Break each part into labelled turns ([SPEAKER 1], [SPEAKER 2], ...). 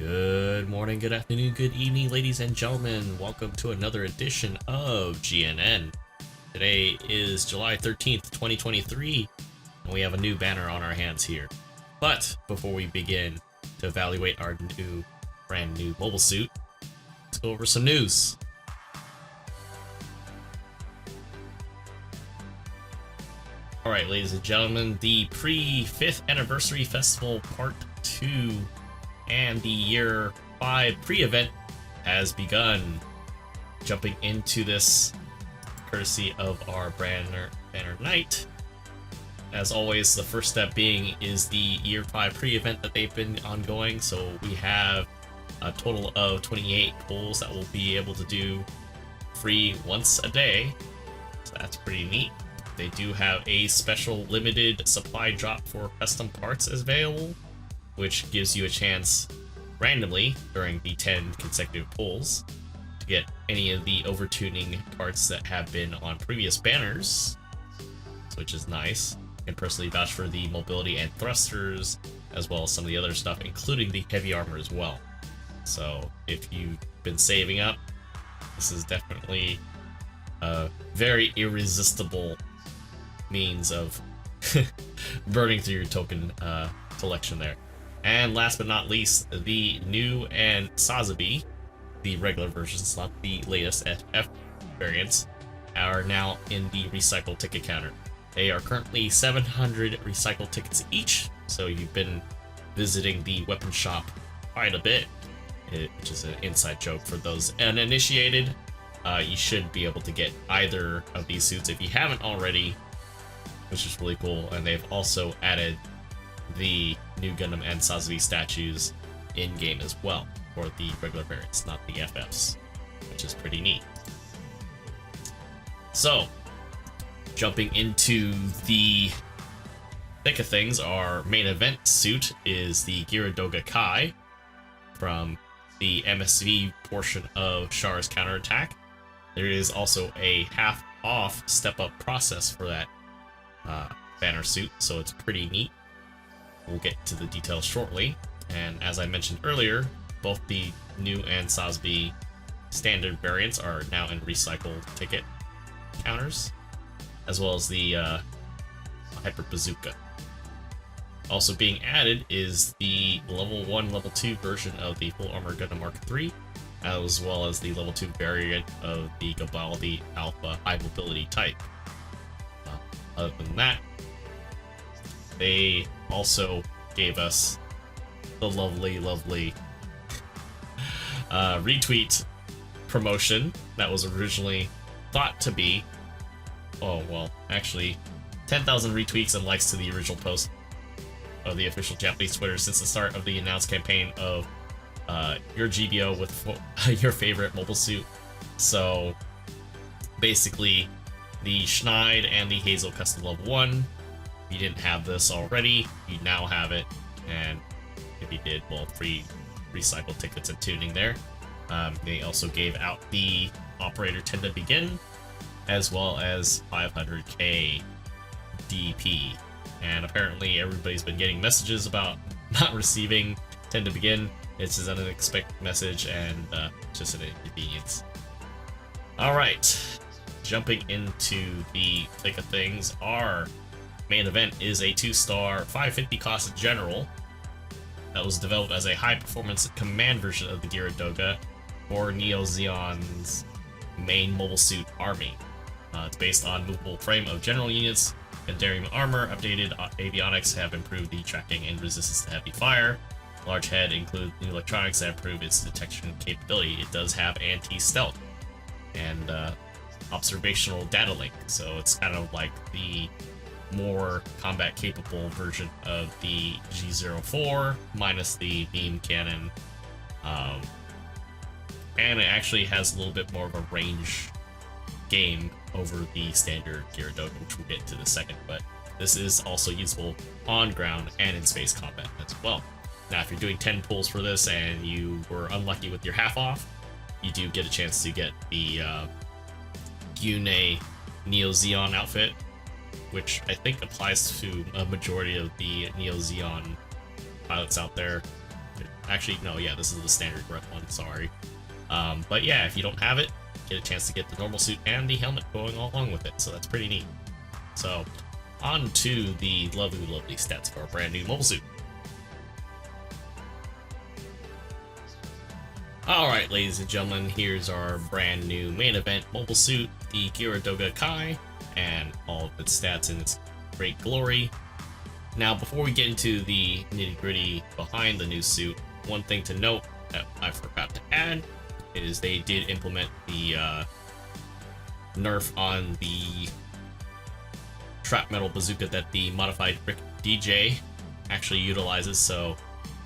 [SPEAKER 1] Good morning, good afternoon, good evening, ladies and gentlemen. Welcome to another edition of GNN. Today is July 13th, 2023, and we have a new banner on our hands here. But before we begin to evaluate our brand new mobile suit, let's go over some news. Alright, ladies and gentlemen, the pre-5th Anniversary Festival Part 2 and the Year 5 pre-event has begun. Jumping into this courtesy of our banner night. As always, the first step being is the Year 5 pre-event that they've been ongoing. So we have a total of 28 pulls that we'll be able to do free once a day. So that's pretty neat. They do have a special limited supply drop for custom parts available, which gives you a chance randomly during the 10 consecutive pulls to get any of the overtuning parts that have been on previous banners, which is nice. I can personally vouch for the mobility and thrusters, as well as some of the other stuff, including the heavy armor as well. So if you've been saving up, this is definitely a very irresistible means of burning through your token collection there. And last but not least, the new and Sazabi, the regular versions, not the latest FF variants, are now in the recycle ticket counter. They are currently 700 recycle tickets each, so you've been visiting the weapon shop quite a bit, which is an inside joke for those uninitiated. You should be able to get either of these suits if you haven't already, which is really cool. And they've also added the new Gundam and Sazabi statues in-game as well for the regular variants, not the FFs, which is pretty neat. So, jumping into the thick of things, our main event suit is the Geara Doga Kai from the MSV portion of Char's Counterattack. There is also a half-off step-up process for that banner suit, so it's pretty neat. We'll get to the details shortly. And as I mentioned earlier, both the new and Sazabi standard variants are now in recycled ticket counters, as well as the Hyper Bazooka. Also being added is the level 1, level 2 version of the Full Armor Gundam Mark III, as well as the level 2 variant of the GBO2 Alpha High Mobility type. Other than that, they also gave us the lovely retweet promotion that was originally thought to be, oh well, actually 10,000 retweets and likes to the original post of the official Japanese Twitter since the start of the announced campaign of your GBO with your favorite mobile suit. So basically, the Schneid and the Hazel Custom Level 1. If you didn't have this already, you now have it, and if you did, well, free recycle tickets and tuning there. They also gave out the Operator Tend to Begin, as well as 500k DP. And apparently everybody's been getting messages about not receiving Tend to Begin. It's an unexpected message and just an inconvenience. Alright, jumping into the thick of things, our main event is a 2-star 550 cost general that was developed as a high-performance command version of the Geara Doga for Neo Zeon's main mobile suit army. It's based on movable frame of general units, enduring armor, updated avionics have improved the tracking and resistance to heavy fire. Large head includes new electronics that improve its detection capability. It does have anti-stealth and observational data link, so it's kind of like the more combat capable version of the G04 minus the beam cannon, and it actually has a little bit more of a range game over the standard Geara Doga, which we'll get to in a second, but this is also usable on ground and in space combat as well. Now if you're doing 10 pulls for this and you were unlucky with your half off, you do get a chance to get the Gune Neo Zeon outfit, which I think applies to a majority of the Neo Zeon pilots out there. Actually, no, yeah, this is the standard one, sorry. But yeah, if you don't have it, get a chance to get the normal suit and the helmet going along with it, so that's pretty neat. So, on to the lovely, lovely stats for our brand new mobile suit. Alright, ladies and gentlemen, here's our brand new main event mobile suit, the Geara Doga Kai, and all of its stats in its great glory. Now, before we get into the nitty-gritty behind the new suit, one thing to note that I forgot to add is they did implement the nerf on the trap metal bazooka that the modified Rick DJ actually utilizes, so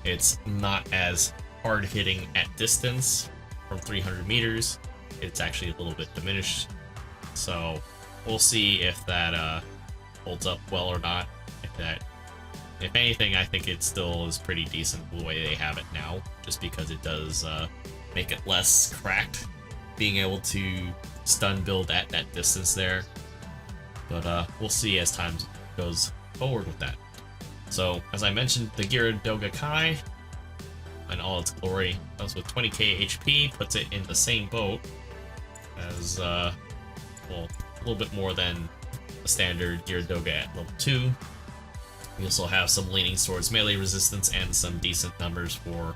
[SPEAKER 1] it's not as hard hitting at distance from 300 meters. It's actually a little bit diminished, so we'll see if that holds up well or not. If anything, I think it still is pretty decent the way they have it now, just because it does make it less cracked, being able to stun build at that distance there. But we'll see as time goes forward with that. So, as I mentioned, the Geara Doga Kai, in all its glory, comes with 20k HP, puts it in the same boat as, well, a little bit more than the standard Geara Doga at level 2. We also have some leaning towards melee resistance and some decent numbers for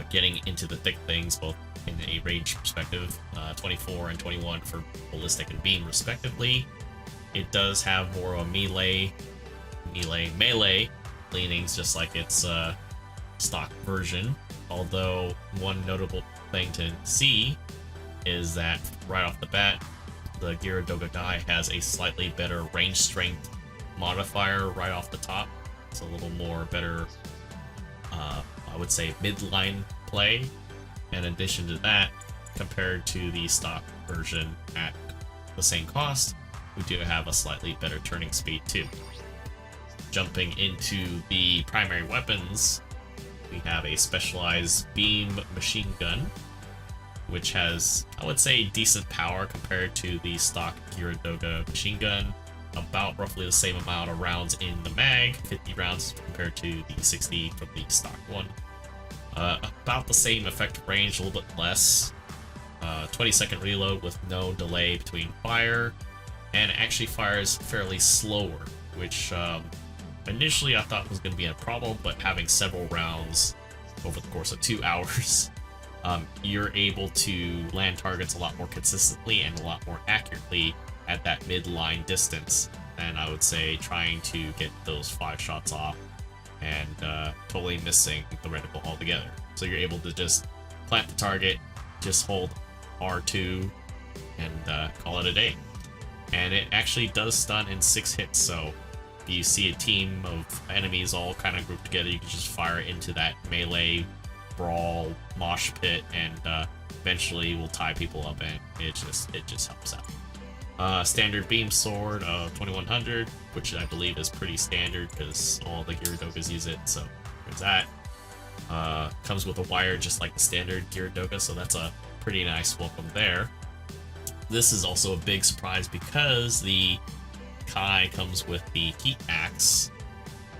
[SPEAKER 1] getting into the thick things, both in a range perspective, 24 and 21 for ballistic and beam respectively. It does have more of a melee leanings, just like its stock version. Although one notable thing to see is that right off the bat, the Geara Doga Kai has a slightly better range strength modifier right off the top. It's a little more better, I would say, midline play. In addition to that, compared to the stock version at the same cost, we do have a slightly better turning speed too. Jumping into the primary weapons, we have a specialized beam machine gun, which has, I would say, decent power compared to the stock Geara Doga machine gun. About roughly the same amount of rounds in the mag, 50 rounds compared to the 60 from the stock one. About the same effective range, a little bit less. 20-second reload with no delay between fire, and actually fires fairly slower, which initially I thought was going to be a problem, but having several rounds over the course of 2 hours, you're able to land targets a lot more consistently and a lot more accurately at that midline distance than I would say trying to get those 5 shots off and totally missing the reticle altogether. So you're able to just plant the target, just hold R2, and call it a day. And it actually does stun in 6 hits, so if you see a team of enemies all kind of grouped together, you can just fire into that melee brawl mosh pit, and eventually will tie people up, and it just helps out. Standard beam sword of 2100, which I believe is pretty standard because all the Geara Dogas use it, so there's that. Comes with a wire just like the standard Geara Doga, so that's a pretty nice welcome there. This is also a big surprise because the Kai comes with the heat axe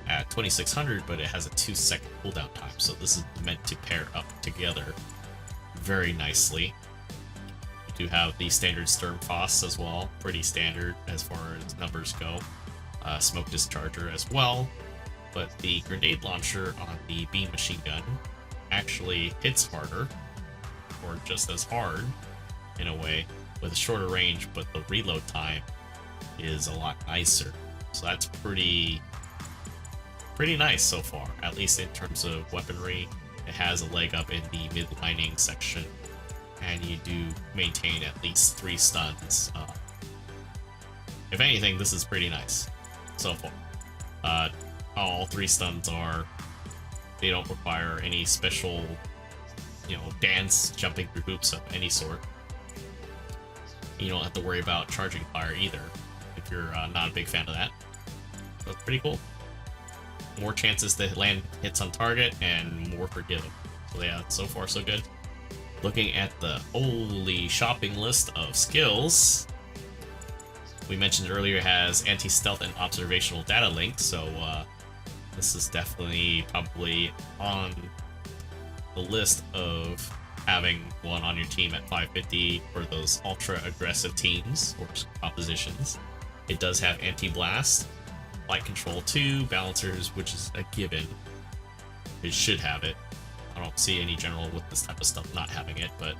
[SPEAKER 1] at 2600, but it has a 2-second cooldown time, so this is meant to pair up together very nicely. Do have the standard Sturmfaust as well, pretty standard as far as numbers go. Smoke discharger as well, but the grenade launcher on the beam machine gun actually hits harder, or just as hard in a way, with a shorter range, but the reload time is a lot nicer. So that's pretty nice so far, at least in terms of weaponry. It has a leg up in the mid-lining section, and you do maintain at least 3 stuns. If anything, this is pretty nice so far. All 3 stuns they don't require any special, dance, jumping through hoops of any sort. You don't have to worry about charging fire either, if you're not a big fan of that. So it's pretty cool. More chances to land hits on target, and more forgiving. So yeah, so far so good. Looking at the holy shopping list of skills, we mentioned earlier it has anti-stealth and observational data link, so this is definitely probably on the list of having one on your team at 550 for those ultra aggressive teams or compositions. It does have anti-blast, light control 2, balancers, which is a given. It should have it. I don't see any general with this type of stuff not having it, but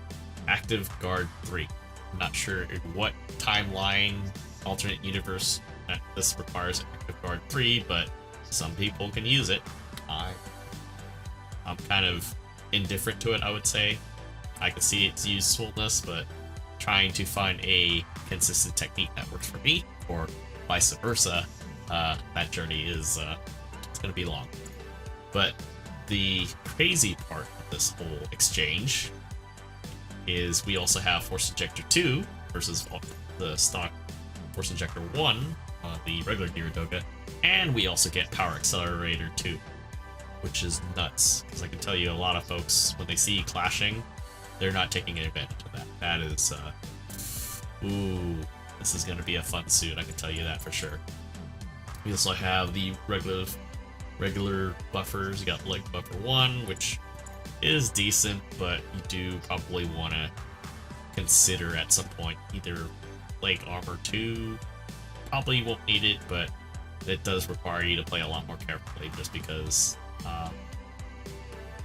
[SPEAKER 1] active guard 3. I'm not sure in what timeline, alternate universe that this requires active guard 3, but some people can use it. I'm kind of indifferent to it, I would say. I can see its usefulness, but trying to find a consistent technique that works for me, or vice versa, that journey is it's going to be long. But the crazy part of this whole exchange is we also have Force Injector 2 versus the stock Force Injector 1 on the regular Geara Doga, and we also get Power Accelerator 2, which is nuts, because I can tell you a lot of folks, when they see clashing, they're not taking advantage of that. That is, ooh, this is going to be a fun suit, I can tell you that for sure. We also have the regular buffers. You got leg buffer 1, which is decent, but you do probably want to consider at some point either leg armor 2. Probably won't need it, but it does require you to play a lot more carefully, just because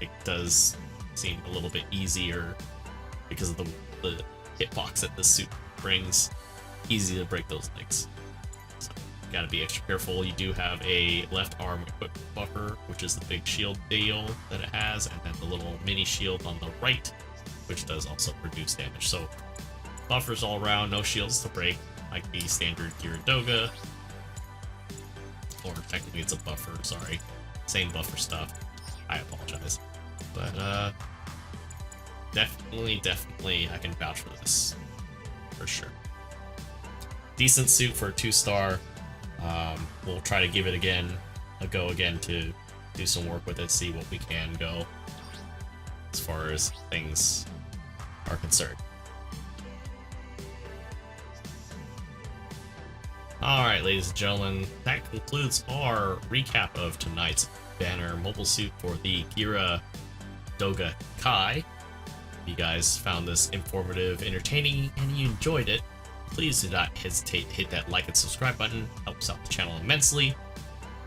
[SPEAKER 1] it does seem a little bit easier because of the hitbox that this suit brings. Easy to break those legs. So you gotta be extra careful. You do have a left arm equipped buffer, which is the big shield deal that it has, and then the little mini shield on the right, which does also produce damage. So buffers all around, no shields to break, like the standard Geara Doga. Or technically it's a buffer, sorry. Same buffer stuff. I apologize. But definitely I can vouch for this. For sure. Decent suit for a 2-star. We'll try to give it a go again to do some work with it, see what we can go as far as things are concerned. Alright, ladies and gentlemen, that concludes our recap of tonight's banner mobile suit for the Geara Doga Kai. If you guys found this informative, entertaining, and you enjoyed it, please do not hesitate to hit that like and subscribe button. Helps out the channel immensely.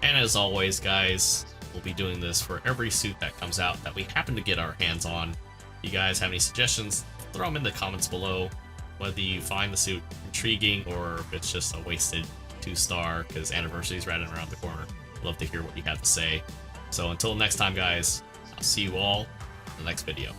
[SPEAKER 1] And as always, guys, we'll be doing this for every suit that comes out that we happen to get our hands on. If you guys have any suggestions, throw them in the comments below. Whether you find the suit intriguing or if it's just a wasted 2-star because anniversary is right around the corner. Love to hear what you have to say. So until next time, guys, I'll see you all in the next video.